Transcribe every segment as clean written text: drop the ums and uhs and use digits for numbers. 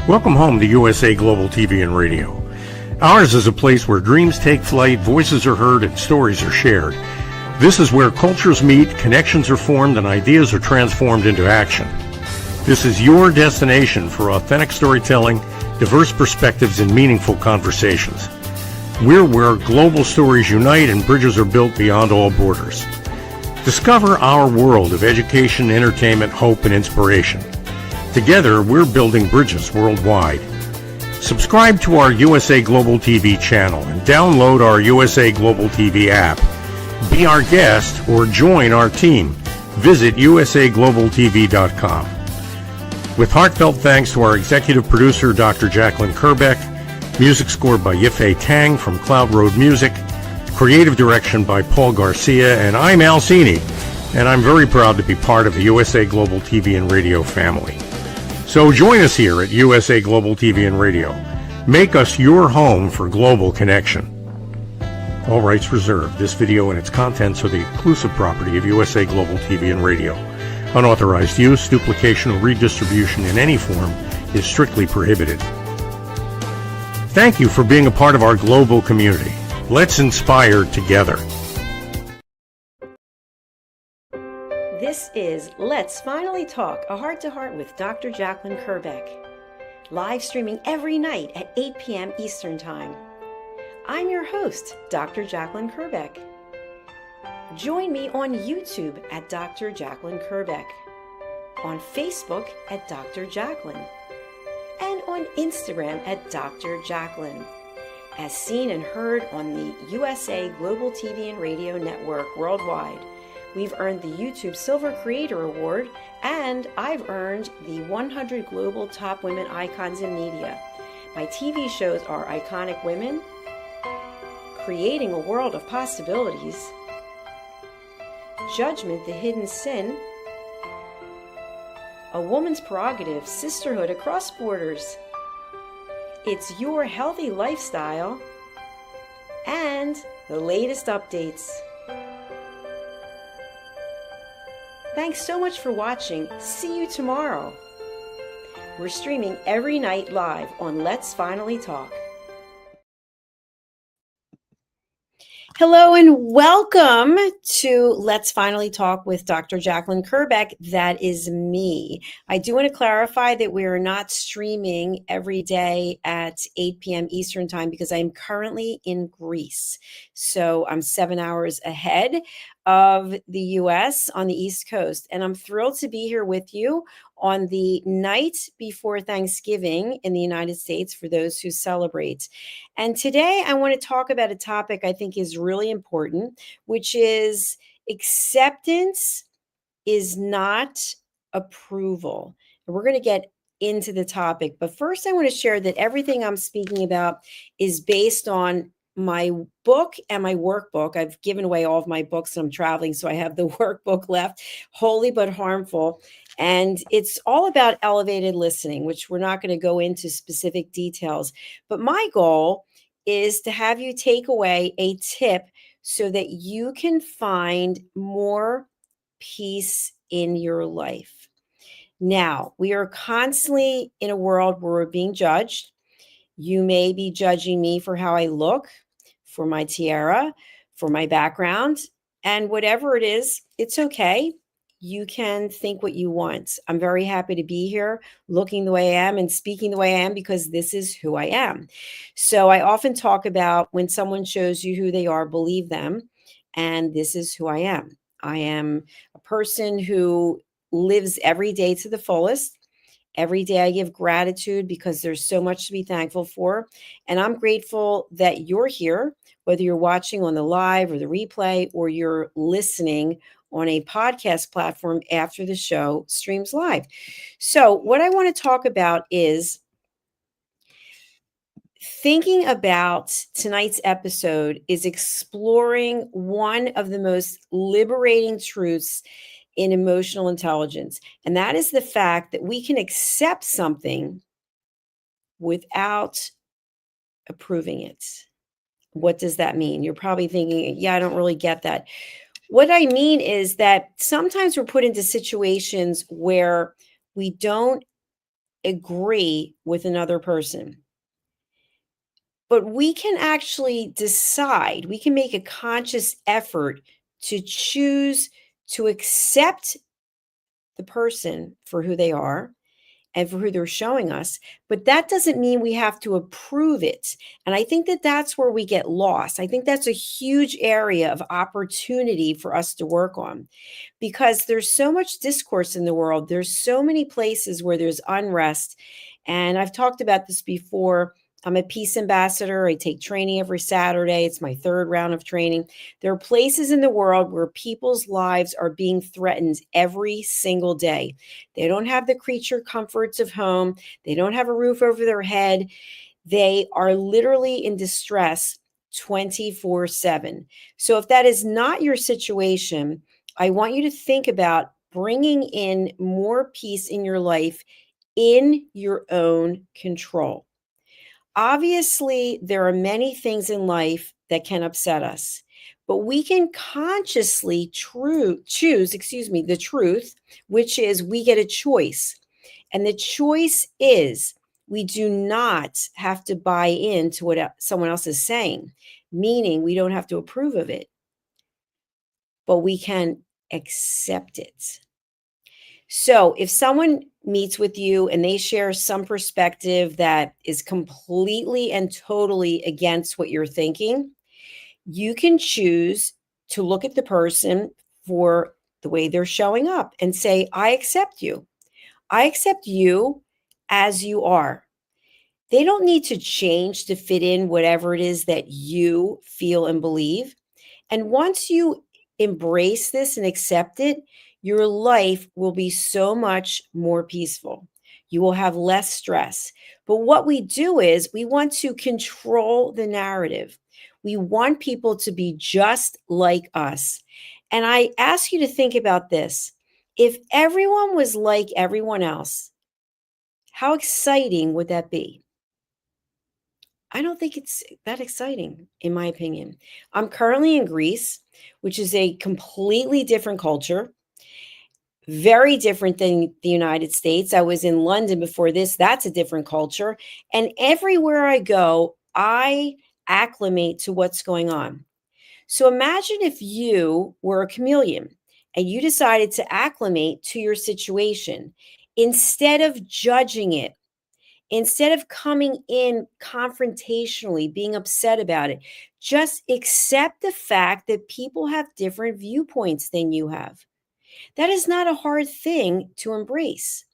Welcome home to USA Global TV and Radio. Ours is a place where dreams take flight, voices are heard, and stories are shared. This is where cultures meet, connections are formed, and ideas are transformed into action. This is your destination for authentic storytelling, diverse perspectives, and meaningful conversations. We're where global stories unite and bridges are built beyond all borders. Discover our world of education, entertainment, hope, and inspiration. Together, we're building bridges worldwide. Subscribe to our USA Global TV channel and download our USA Global TV app. Be our guest or join our team. Visit usaglobaltv.com. With heartfelt thanks to our executive producer, Dr. Jacalyn Kerbeck, music scored by Yifei Tang from Cloud Road Music, creative direction by Paul Garcia, and I'm Al Cini, and I'm very proud to be part of the USA Global TV and Radio family. So join us here at USA Global TV and Radio. Make us your home for global connection. All rights reserved. This video and its contents are the exclusive property of USA Global TV and Radio. Unauthorized use, duplication, or redistribution in any form is strictly prohibited. Thank you for being a part of our global community. Let's inspire together. This is Let's Finally Talk, a heart-to-heart with Dr. Jacalyn Kerbeck, live streaming every night at 8 p.m. Eastern Time. I'm your host, Dr. Jacalyn Kerbeck. Join me on YouTube at Dr. Jacalyn Kerbeck, on Facebook at Dr. Jacalyn, and on Instagram at Dr. Jacalyn, as seen and heard on the USA Global TV and Radio Network worldwide. We've earned the YouTube Silver Creator Award, and I've earned the 100 Global Top Women Icons in Media. My TV shows are Iconic Women, Creating a World of Possibilities, Judgment, the Hidden Sin, A Woman's Prerogative, Sisterhood Across Borders, It's Your Healthy Lifestyle, and the latest updates. Thanks so much for watching. See you tomorrow. We're streaming every night live on Let's Finally Talk. Hello and welcome to Let's Finally Talk with Dr. Jacalyn Kerbeck. That is me. I do want to clarify that we are not streaming every day at 8 p.m. Eastern Time because I'm currently in Greece. So I'm 7 hours ahead of the U.S. on the East Coast. And I'm thrilled to be here with you on the night before Thanksgiving in the United States for those who celebrate. And today I want to talk about a topic I think is really important, which is acceptance is not approval. And we're going to get into the topic. But first, I want to share that everything I'm speaking about is based on my book and my workbook. I've given away all of my books and I'm traveling, so I have the workbook left, Holy but Harmful. And it's all about elevated listening, which we're not going to go into specific details. But my goal is to have you take away a tip so that you can find more peace in your life. Now, we are constantly in a world where we're being judged. You may be judging me for how I look, for my tiara, for my background, and whatever it is, it's okay. You can think what you want. I'm very happy to be here looking the way I am and speaking the way I am because this is who I am. So I often talk about when someone shows you who they are, believe them. And this is who I am. I am a person who lives every day to the fullest. Every day I give gratitude because there's so much to be thankful for. And I'm grateful that you're here, whether you're watching on the live or the replay, or you're listening on a podcast platform after the show streams live. So what I want to talk about is thinking about tonight's episode is exploring one of the most liberating truths in emotional intelligence. And that is the fact that we can accept something without approving it. What does that mean? You're probably thinking, yeah, I don't really get that. What I mean is that sometimes we're put into situations where we don't agree with another person. But we can actually decide, we can make a conscious effort to choose to accept the person for who they are and for who they're showing us. But that doesn't mean we have to approve it. And I think that that's where we get lost. I think that's a huge area of opportunity for us to work on because there's so much discourse in the world. There's so many places where there's unrest. And I've talked about this before. I'm a peace ambassador. I take training every Saturday. It's my third round of training. There are places in the world where people's lives are being threatened every single day. They don't have the creature comforts of home. They don't have a roof over their head. They are literally in distress 24/7. So if that is not your situation, I want you to think about bringing in more peace in your life in your own control. Obviously, there are many things in life that can upset us, but we can consciously choose, the truth, which is we get a choice. And the choice is we do not have to buy into what someone else is saying, meaning we don't have to approve of it, but we can accept it. So if someone meets with you and they share some perspective that is completely and totally against what you're thinking, you can choose to look at the person for the way they're showing up and say, I accept you. I accept you as you are. They don't need to change to fit in whatever it is that you feel and believe. And once you embrace this and accept it, your life will be so much more peaceful. You will have less stress. But what we do is we want to control the narrative. We want people to be just like us. And I ask you to think about this. If everyone was like everyone else, how exciting would that be? I don't think it's that exciting, in my opinion. I'm currently in Greece, which is a completely different culture, very different than the United States. I was in London before this. That's a different culture. And everywhere I go, I acclimate to what's going on. So imagine if you were a chameleon and you decided to acclimate to your situation instead of judging it. Instead of coming in confrontationally, being upset about it, just accept the fact that people have different viewpoints than you have. That is not a hard thing to embrace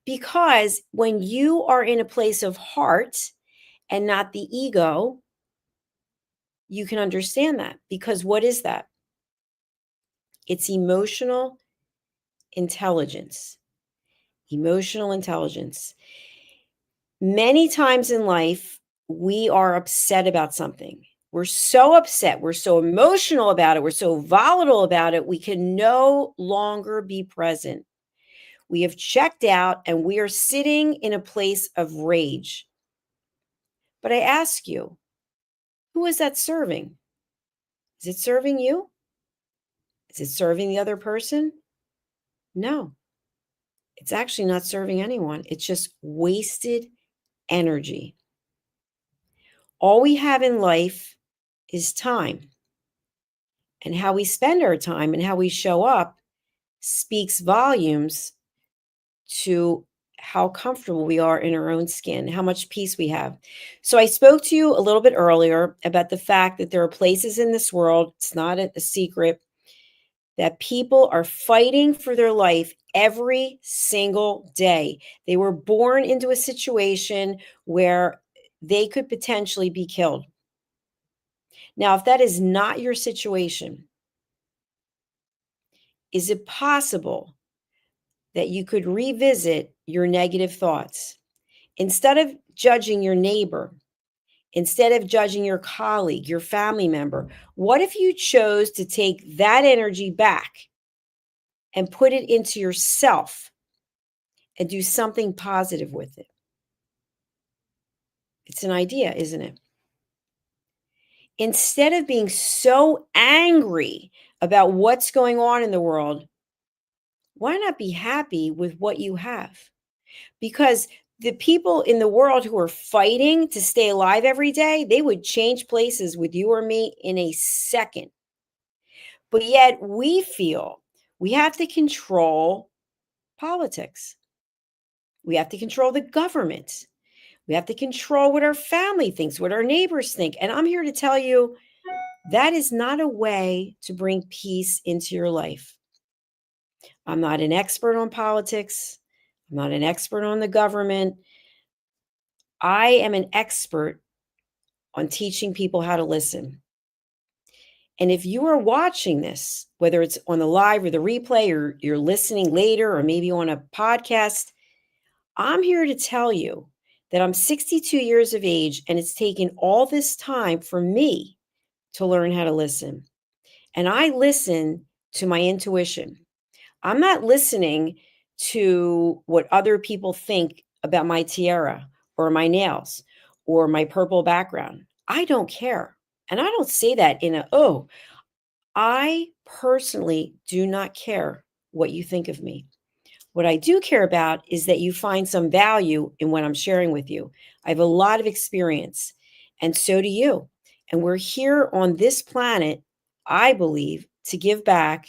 because when you are in a place of heart and not the ego, you can understand that because what is that? It's emotional intelligence. Emotional intelligence. Many times in life, we are upset about something. We're so upset. We're so emotional about it. We're so volatile about it. We can no longer be present. We have checked out and we are sitting in a place of rage. But I ask you, who is that serving? Is it serving you? Is it serving the other person? No, it's actually not serving anyone. It's just wasted energy. All we have in life is time. And how we spend our time and how we show up speaks volumes to how comfortable we are in our own skin, how much peace we have. So I spoke to you a little bit earlier about the fact that there are places in this world, it's not a secret, that people are fighting for their life every single day. They were born into a situation where they could potentially be killed. Now, if that is not your situation, is it possible that you could revisit your negative thoughts? Instead of judging your neighbor, instead of judging your colleague, your family member, what if you chose to take that energy back and put it into yourself and do something positive with it? It's an idea, isn't it? Instead of being so angry about what's going on in the world, why not be happy with what you have? because the people in the world who are fighting to stay alive every day, they would change places with you or me in a second. But yet we feel we have to control politics. We have to control the government. We have to control what our family thinks, what our neighbors think. And I'm here to tell you that is not a way to bring peace into your life. I'm not an expert on politics. I'm not an expert on the government. I am an expert on teaching people how to listen. And if you are watching this, whether it's on the live or the replay, or you're listening later, or maybe on a podcast, I'm here to tell you that I'm 62 years of age, and it's taken all this time for me to learn how to listen. And I listen to my intuition. I'm not listening to what other people think about my tiara or my nails or my purple background. I don't care. And I don't say that in I personally do not care what you think of me. What I do care about is that you find some value in what I'm sharing with you. I have a lot of experience, and so do you. And we're here on this planet, I believe, to give back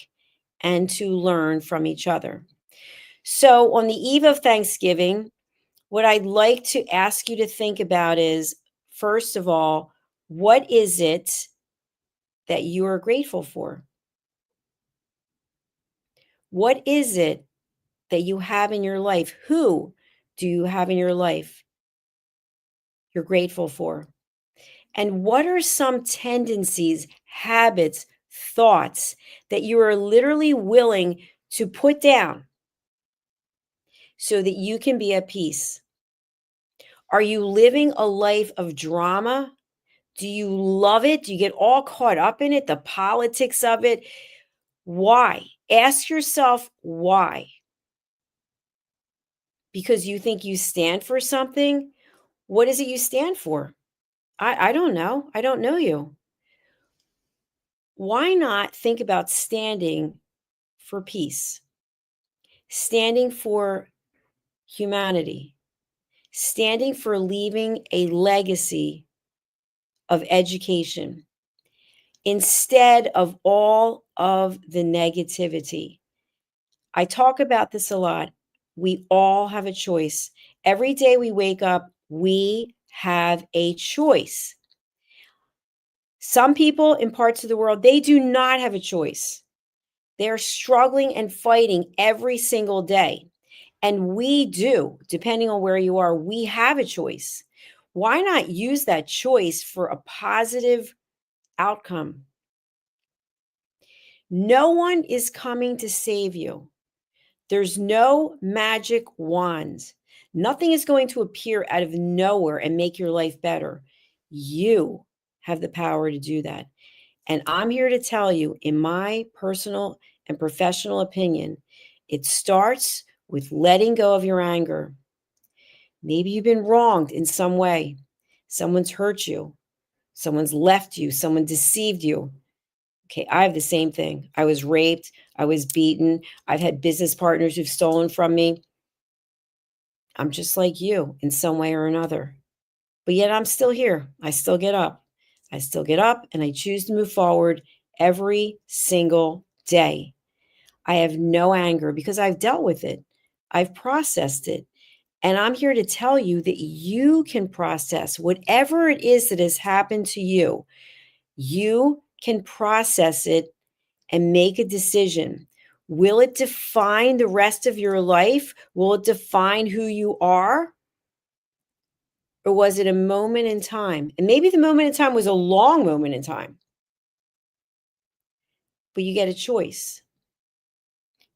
and to learn from each other. So, on the eve of Thanksgiving, what I'd like to ask you to think about is, first of all, what is it that you are grateful for? What is it that you have in your life? Who do you have in your life you're grateful for? And what are some tendencies, habits, thoughts that you are literally willing to put down so that you can be at peace? Are you living a life of drama? Do you love it? Do you get all caught up in it, the politics of it? Why? Ask yourself why. Because you think you stand for something? What is it you stand for? I don't know. I don't know you. Why not think about standing for peace, standing for humanity, standing for leaving a legacy of education instead of all of the negativity? I talk about this a lot. We all have a choice. Every day we wake up, we have a choice. Some people in parts of the world, they do not have a choice. They're struggling and fighting every single day. And we do, depending on where you are, we have a choice. Why not use that choice for a positive outcome? No one is coming to save you. There's no magic wand. Nothing is going to appear out of nowhere and make your life better. You have the power to do that. And I'm here to tell you, in my personal and professional opinion, it starts with letting go of your anger. Maybe you've been wronged in some way. Someone's hurt you. Someone's left you. Someone deceived you. Okay, I have the same thing. I was raped. I was beaten. I've had business partners who've stolen from me. I'm just like you in some way or another. But yet I'm still here. I still get up. I still get up and I choose to move forward every single day. I have no anger because I've dealt with it. I've processed it. And I'm here to tell you that you can process whatever it is that has happened to you. You can process it and make a decision. Will it define the rest of your life? Will it define who you are? Or was it a moment in time? And maybe the moment in time was a long moment in time. But you get a choice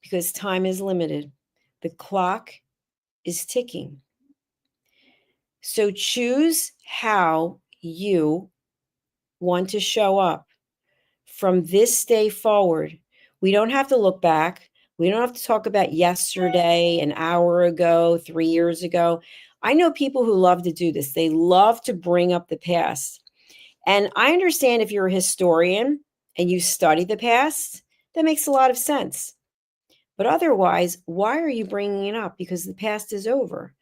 because time is limited. The clock is ticking. So choose how you want to show up from this day forward. We don't have to look back. We don't have to talk about yesterday, an hour ago, 3 years ago. I know people who love to do this. They love to bring up the past. And I understand if you're a historian and you study the past, that makes a lot of sense. But otherwise, why are you bringing it up? Because the past is over.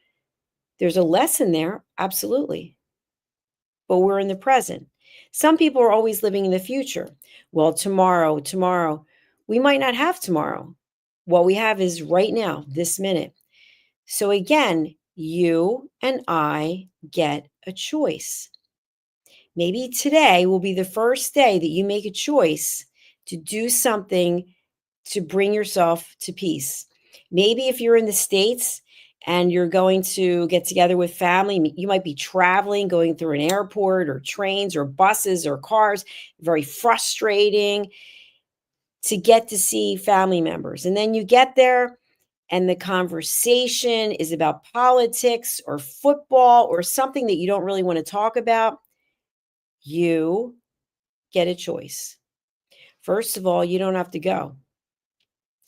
There's a lesson there, absolutely, but we're in the present. Some people are always living in the future. Well, tomorrow. We might not have tomorrow. What we have is right now, this minute. So again, you and I get a choice. Maybe today will be the first day that you make a choice to do something to bring yourself to peace. Maybe if you're in the States and you're going to get together with family, you might be traveling, going through an airport or trains or buses or cars, very frustrating to get to see family members. And then you get there and the conversation is about politics or football or something that you don't really want to talk about. You get a choice. First of all, you don't have to go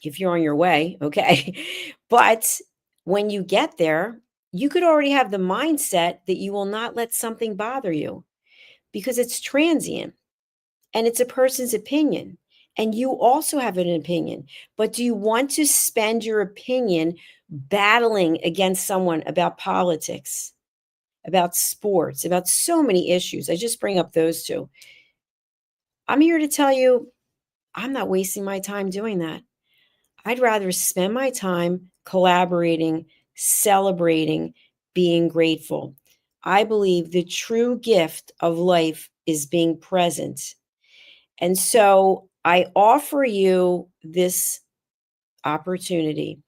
if you're on your way, okay? But when you get there, you could already have the mindset that you will not let something bother you because it's transient and it's a person's opinion. And you also have an opinion. But do you want to spend your opinion battling against someone about politics, about sports, about so many issues? I just bring up those two. I'm here to tell you, I'm not wasting my time doing that. I'd rather spend my time collaborating, celebrating, being grateful. I believe the true gift of life is being present. And so I offer you this opportunity.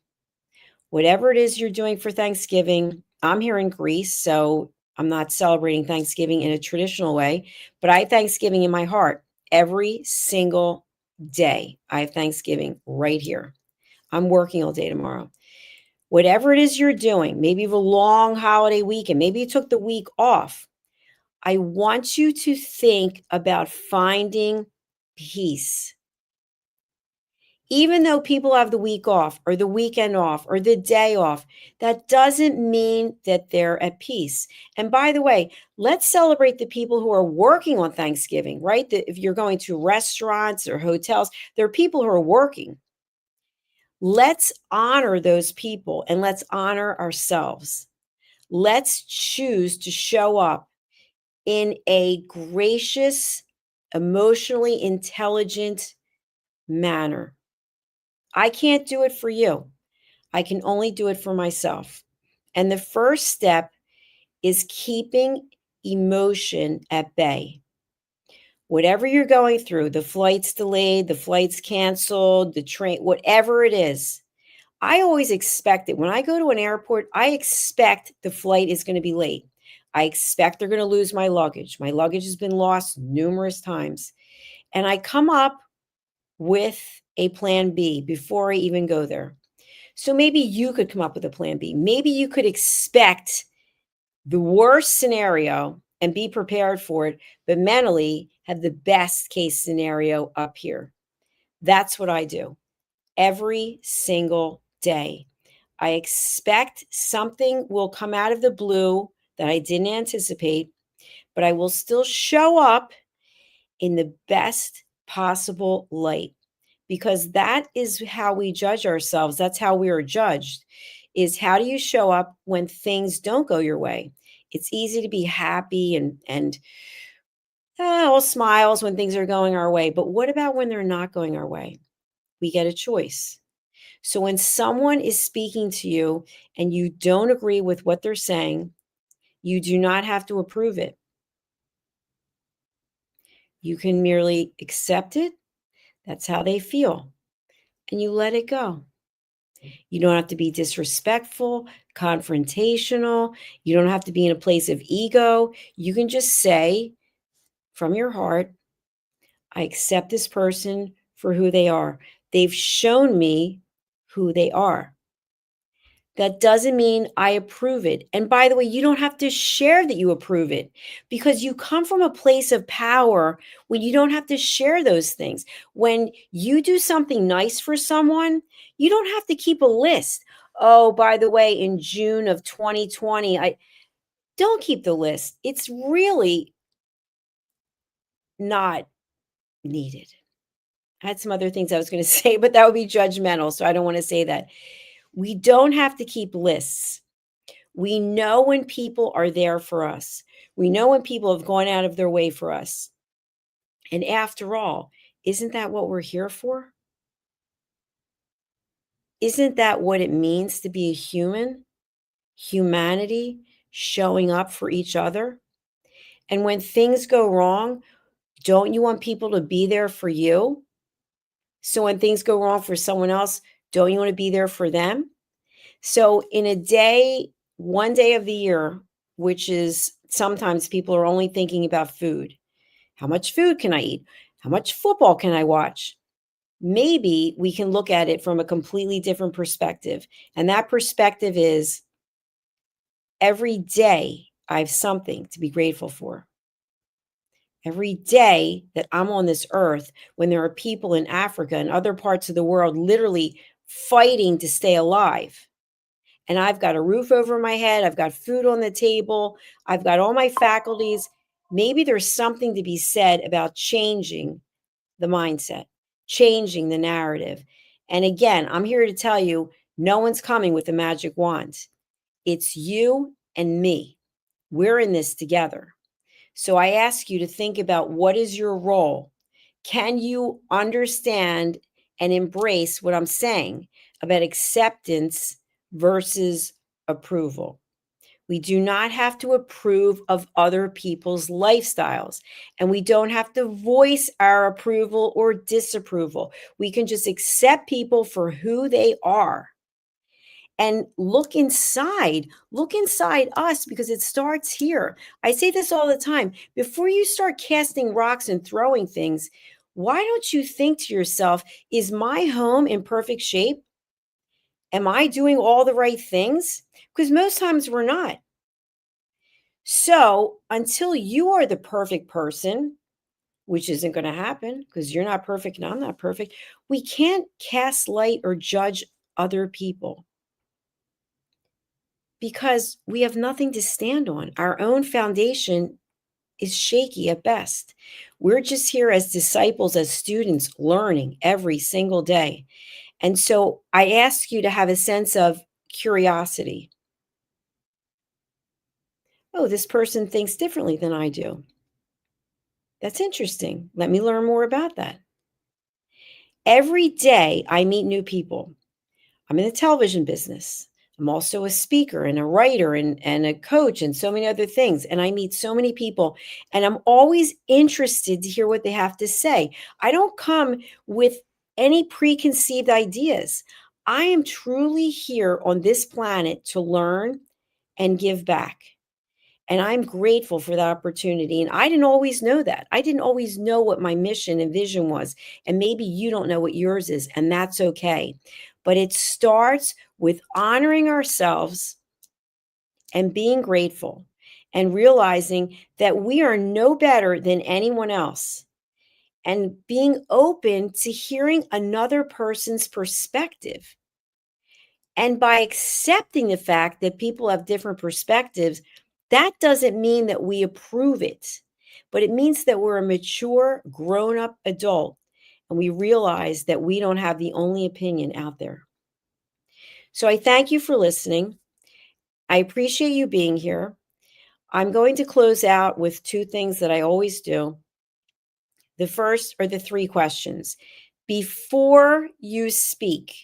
Whatever it is you're doing for Thanksgiving, I'm here in Greece, so I'm not celebrating Thanksgiving in a traditional way, but I have Thanksgiving in my heart every single day. I have Thanksgiving right here. I'm working all day tomorrow. Whatever it is you're doing, maybe you have a long holiday weekend, maybe you took the week off. I want you to think about finding peace. Even though people have the week off or the weekend off or the day off, that doesn't mean that they're at peace. And by the way, let's celebrate the people who are working on Thanksgiving, right? That if you're going to restaurants or hotels, there are people who are working. Let's honor those people and let's honor ourselves. Let's choose to show up in a gracious, emotionally intelligent manner. I can't do it for you. I can only do it for myself. And the first step is keeping emotion at bay. Whatever you're going through, the flight's delayed, the flight's canceled, the train, whatever it is, I always expect it. When I go to an airport, I expect the flight is going to be late. I expect they're going to lose my luggage. My luggage has been lost numerous times. And I come up with a plan B before I even go there. So maybe you could come up with a plan B. Maybe you could expect the worst scenario and be prepared for it, but mentally have the best case scenario up here. That's what I do every single day. I expect something will come out of the blue that I didn't anticipate, but I will still show up in the best possible light because that is how we judge ourselves. That's how we are judged is how do you show up when things don't go your way? It's easy to be happy and all smiles when things are going our way, but what about when they're not going our way? We get a choice. So when someone is speaking to you and you don't agree with what they're saying, you do not have to approve it. You can merely accept it. That's how they feel. And you let it go. You don't have to be disrespectful, confrontational. You don't have to be in a place of ego. You can just say from your heart, I accept this person for who they are. They've shown me who they are. That doesn't mean I approve it. And by the way, you don't have to share that you approve it because you come from a place of power when you don't have to share those things. When you do something nice for someone, you don't have to keep a list. Oh, by the way, in June of 2020, I don't keep the list. It's really not needed. I had some other things I was going to say, but that would be judgmental. So I don't want to say that. We don't have to keep lists. We know when people are there for us. We know when people have gone out of their way for us. And after all, isn't that what we're here for? Isn't that what it means to be a human? Humanity, showing up for each other. And when things go wrong, don't you want people to be there for you? So when things go wrong for someone else, don't you want to be there for them? So in a day, one day of the year, which is sometimes people are only thinking about food. How much food can I eat? How much football can I watch? Maybe we can look at it from a completely different perspective. And that perspective is every day I have something to be grateful for. Every day that I'm on this earth, when there are people in Africa and other parts of the world literally fighting to stay alive, and I've got a roof over my head, I've got food on the table, I've got all my faculties, maybe there's something to be said about changing the mindset, changing the narrative. And again, I'm here to tell you, no one's coming with a magic wand. It's you and me. We're in this together. So I ask you to think about, what is your role? Can you understand and embrace what I'm saying about acceptance versus approval? We do not have to approve of other people's lifestyles, and we don't have to voice our approval or disapproval. We can just accept people for who they are and look inside us, because it starts here. I say this all the time. Before you start casting rocks and throwing things, why don't you think to yourself, is my home in perfect shape? Am I doing all the right things? Because most times we're not. So until you are the perfect person, which isn't going to happen because you're not perfect and I'm not perfect, we can't cast light or judge other people, because we have nothing to stand on. Our own foundation is shaky at best. We're just here as disciples, as students, learning every single day. And so I ask you to have a sense of curiosity. Oh, this person thinks differently than I do. That's interesting. Let me learn more about that. Every day I meet new people. I'm in the television business. I'm also a speaker and a writer and a coach and so many other things. And I meet so many people, and I'm always interested to hear what they have to say. I don't come with any preconceived ideas. I am truly here on this planet to learn and give back. And I'm grateful for that opportunity. And I didn't always know that. I didn't always know what my mission and vision was. And maybe you don't know what yours is, and that's okay. But it starts with honoring ourselves and being grateful and realizing that we are no better than anyone else, and being open to hearing another person's perspective. And by accepting the fact that people have different perspectives, that doesn't mean that we approve it, but it means that we're a mature, grown up adult, and we realize that we don't have the only opinion out there. So I thank you for listening. I appreciate you being here. I'm going to close out with two things that I always do. The first are the three questions. Before you speak,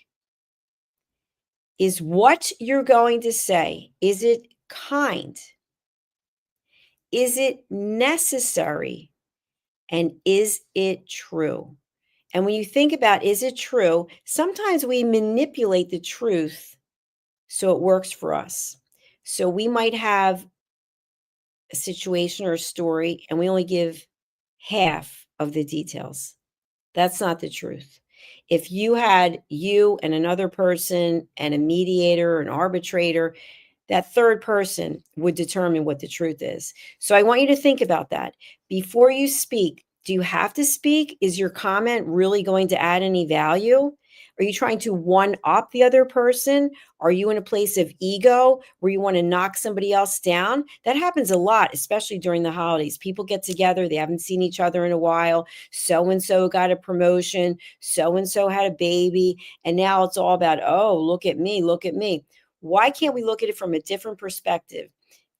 is what you're going to say, is it kind? Is it necessary? And is it true? And when you think about, is it true? Sometimes we manipulate the truth so it works for us. So we might have a situation or a story and we only give half of the details. That's not the truth. If you had you and another person and a mediator, an arbitrator, that third person would determine what the truth is. So I want you to think about that. Before you speak, do you have to speak? Is your comment really going to add any value? Are you trying to one up the other person? Are you in a place of ego where you want to knock somebody else down? That happens a lot, especially during the holidays. People get together, they haven't seen each other in a while. So and so got a promotion, so and so had a baby, and now it's all about, oh, look at me, look at me. Why can't we look at it from a different perspective?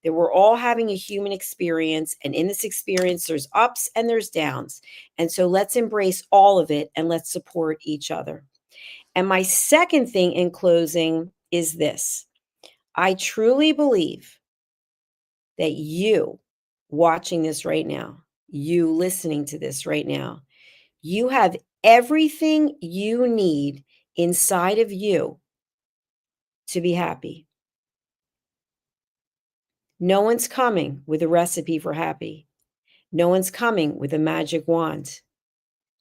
That we're all having a human experience, and in this experience, there's ups and there's downs. And so let's embrace all of it and let's support each other. And my second thing in closing is this. I truly believe that you watching this right now, you listening to this right now, you have everything you need inside of you to be happy. No one's coming with a recipe for happy. No one's coming with a magic wand.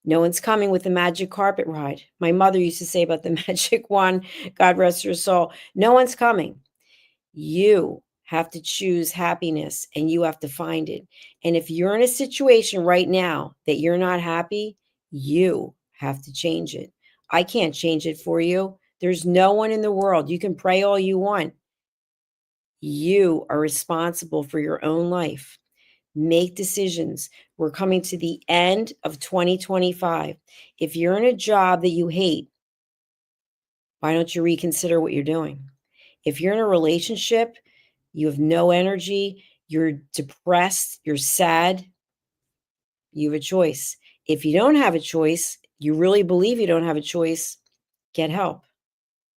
No one's coming with the magic carpet ride. My mother used to say about the magic wand, God rest her soul. No one's coming. You have to choose happiness and you have to find it. And if you're in a situation right now that you're not happy, you have to change it. I can't change it for you. There's no one in the world. You can pray all you want. You are responsible for your own life. Make decisions. We're coming to the end of 2025. If you're in a job that you hate, why don't you reconsider what you're doing? If you're in a relationship, you have no energy, you're depressed, you're sad, you have a choice. If you don't have a choice, you really believe you don't have a choice, get help.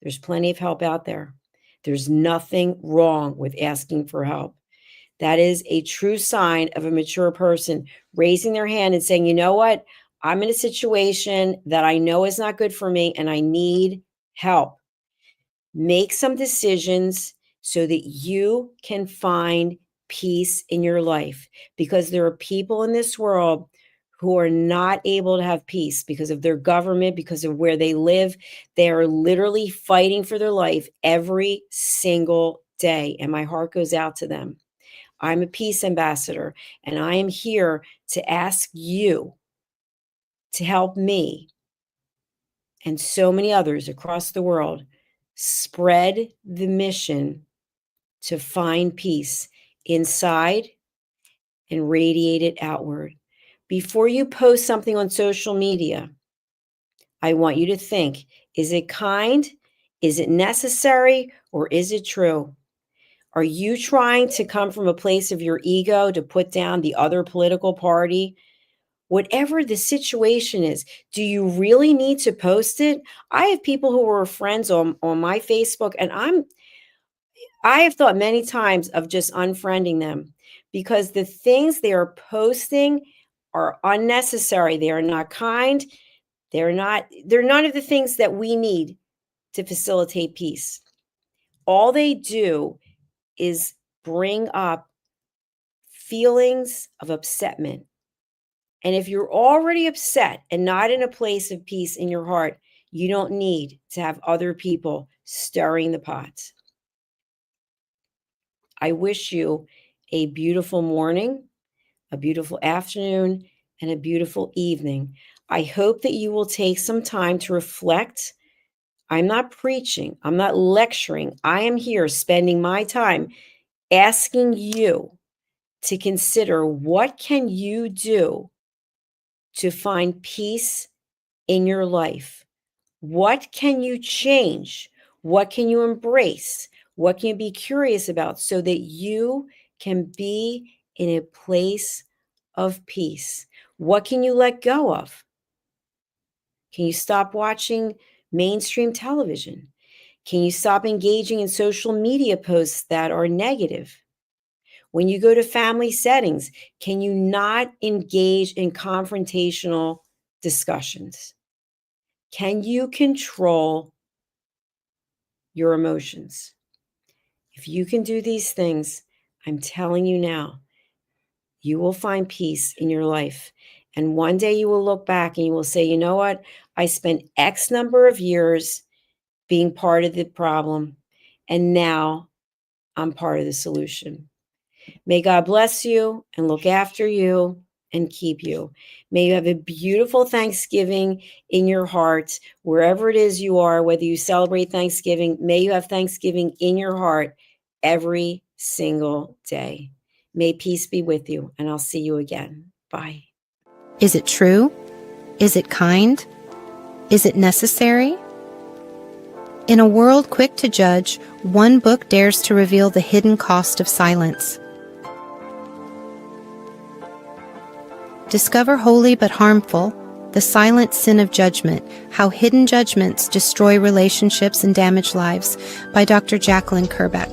There's plenty of help out there. There's nothing wrong with asking for help. That is a true sign of a mature person raising their hand and saying, you know what? I'm in a situation that I know is not good for me and I need help. Make some decisions so that you can find peace in your life, because there are people in this world who are not able to have peace because of their government, because of where they live. They are literally fighting for their life every single day. And my heart goes out to them. I'm a peace ambassador, and I am here to ask you to help me and so many others across the world spread the mission to find peace inside and radiate it outward. Before you post something on social media, I want you to think, is it kind? Is it necessary? Or is it true? Are you trying to come from a place of your ego to put down the other political party? Whatever the situation is, do you really need to post it? I have people who are friends on my Facebook, and I have thought many times of just unfriending them because the things they are posting are unnecessary. They are not kind. They're none of the things that we need to facilitate peace. All they do is bring up feelings of upsetment. And if you're already upset and not in a place of peace in your heart, you don't need to have other people stirring the pot. I wish you a beautiful morning, a beautiful afternoon, and a beautiful evening. I hope that you will take some time to reflect. I'm not preaching, I'm not lecturing. I am here spending my time asking you to consider, what can you do to find peace in your life? What can you change? What can you embrace? What can you be curious about so that you can be in a place of peace? What can you let go of? Can you stop watching mainstream television? Can you stop engaging in social media posts that are negative? When you go to family settings, can you not engage in confrontational discussions? Can you control your emotions? If you can do these things, I'm telling you now, you will find peace in your life. And one day you will look back and you will say, you know what? I spent X number of years being part of the problem, and now I'm part of the solution. May God bless you and look after you and keep you. May you have a beautiful Thanksgiving in your heart, wherever it is you are, whether you celebrate Thanksgiving. May you have Thanksgiving in your heart every single day. May peace be with you, and I'll see you again. Bye. Is it true? Is it kind? Is it necessary? In a world quick to judge, one book dares to reveal the hidden cost of silence. Discover Holy but Harmful, The Silent Sin of Judgment, How Hidden Judgments Destroy Relationships and Damage Lives by Dr. Jacalyn Kerbeck.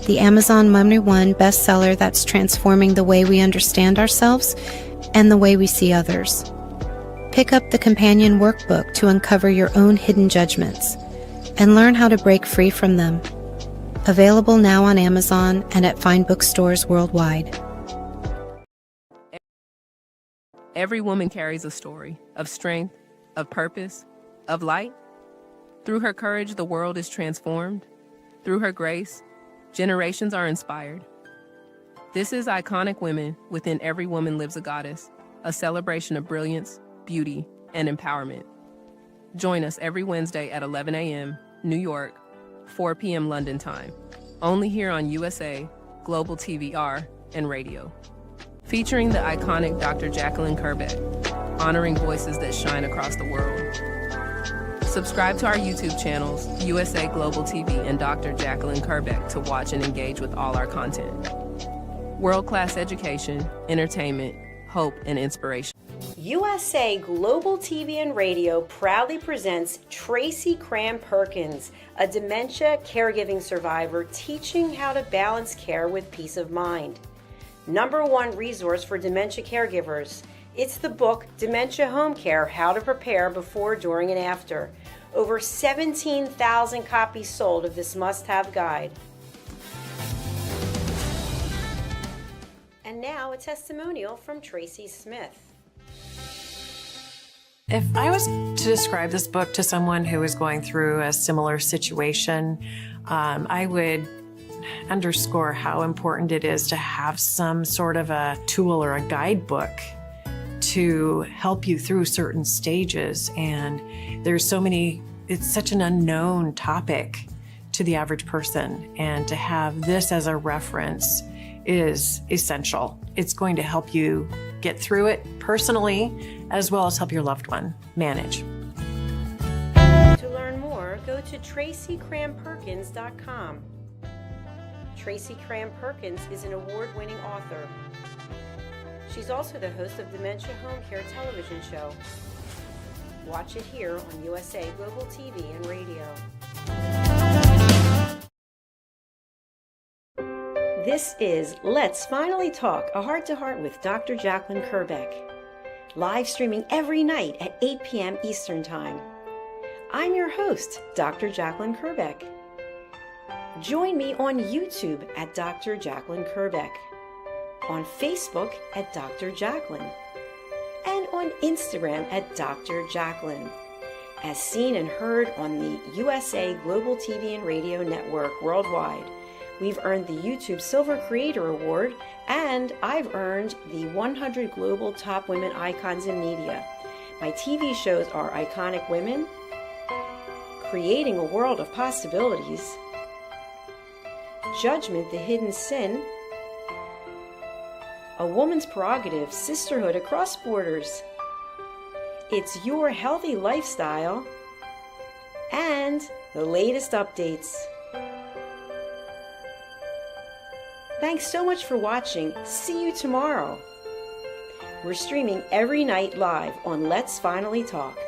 The Amazon #1 bestseller that's transforming the way we understand ourselves and the way we see others. Pick up the companion workbook to uncover your own hidden judgments and learn how to break free from them. Available now on Amazon and at fine bookstores worldwide. Every woman carries a story of strength, of purpose, of light. Through her courage, the world is transformed. Through her grace, generations are inspired. This is Iconic Women. Within Every Woman Lives a Goddess, a celebration of brilliance, beauty, and empowerment. Join us every Wednesday at 11 a.m. New York, 4 p.m. London time. Only here on USA, Global TVR, and radio. Featuring the iconic Dr. Jacalyn Kerbeck, honoring voices that shine across the world. Subscribe to our YouTube channels, USA Global TV and Dr. Jacalyn Kerbeck, to watch and engage with all our content. World-class education, entertainment, hope, and inspiration. USA Global TV and Radio proudly presents Tracy Cram Perkins, a dementia caregiving survivor teaching how to balance care with peace of mind. #1 resource for dementia caregivers. It's the book Dementia Home Care: How to Prepare Before, During, and After. Over 17,000 copies sold of this must-have guide. And now a testimonial from Tracy Smith. If I was to describe this book to someone who is going through a similar situation, I would underscore how important it is to have some sort of a tool or a guidebook to help you through certain stages. And there's so many, it's such an unknown topic to the average person. And to have this as a reference is essential. It's going to help you get through it personally, as well as help your loved one manage. To learn more, go to tracycramperkins.com. Tracy Cram Perkins is an award-winning author. She's also the host of Dementia Home Care television show. Watch it here on USA Global TV and radio. This is Let's Finally Talk, a heart-to-heart with Dr. Jacalyn Kerbeck. Live streaming every night at 8 p.m. Eastern Time. I'm your host, Dr. Jacalyn Kerbeck. Join me on YouTube at Dr. Jacalyn Kerbeck, on Facebook at Dr. Jacalyn, and on Instagram at Dr. Jacalyn, as seen and heard on the USA Global TV and Radio Network worldwide. We've earned the YouTube Silver Creator Award, and I've earned the 100 Global Top Women Icons in Media. My TV shows are Iconic Women, Creating a World of Possibilities, Judgment, the Hidden Sin, A Woman's Prerogative, Sisterhood Across Borders, It's Your Healthy Lifestyle, and the latest updates. Thanks so much for watching. See you tomorrow. We're streaming every night live on Let's Finally Talk.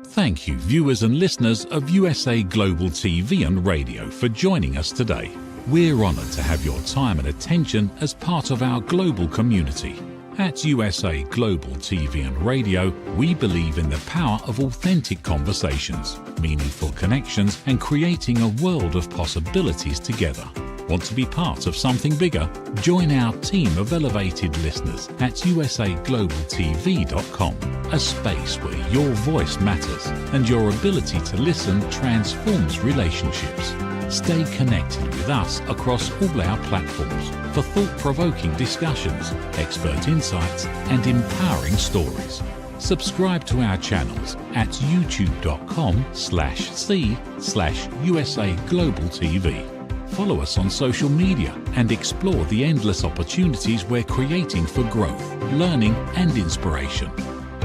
Thank you, viewers and listeners of USA Global TV and Radio, for joining us today. We're honoured to have your time and attention as part of our global community. At USA Global TV and Radio, we believe in the power of authentic conversations, meaningful connections, and creating a world of possibilities together. Want to be part of something bigger? Join our team of elevated listeners at usaglobaltv.com, a space where your voice matters and your ability to listen transforms relationships. Stay connected with us across all our platforms for thought-provoking discussions, expert insights, and empowering stories. Subscribe to our channels at youtube.com/c/USA Global TV. Follow us on social media and explore the endless opportunities we're creating for growth, learning, and inspiration.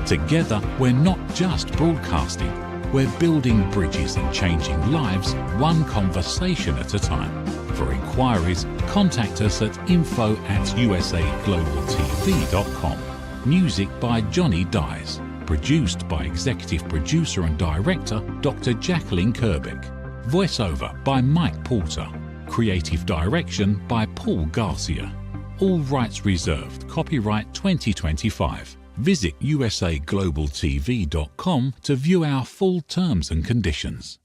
Together, we're not just broadcasting, we're building bridges and changing lives one conversation at a time. For inquiries, contact us at info@usaglobaltv.com. Music by Johnny Dyes. Produced by Executive Producer and Director Dr. Jacalyn Kerbeck. Voiceover by Mike Porter. Creative Direction by Paul Garcia. All rights reserved. Copyright 2025. Visit usaglobaltv.com to view our full terms and conditions.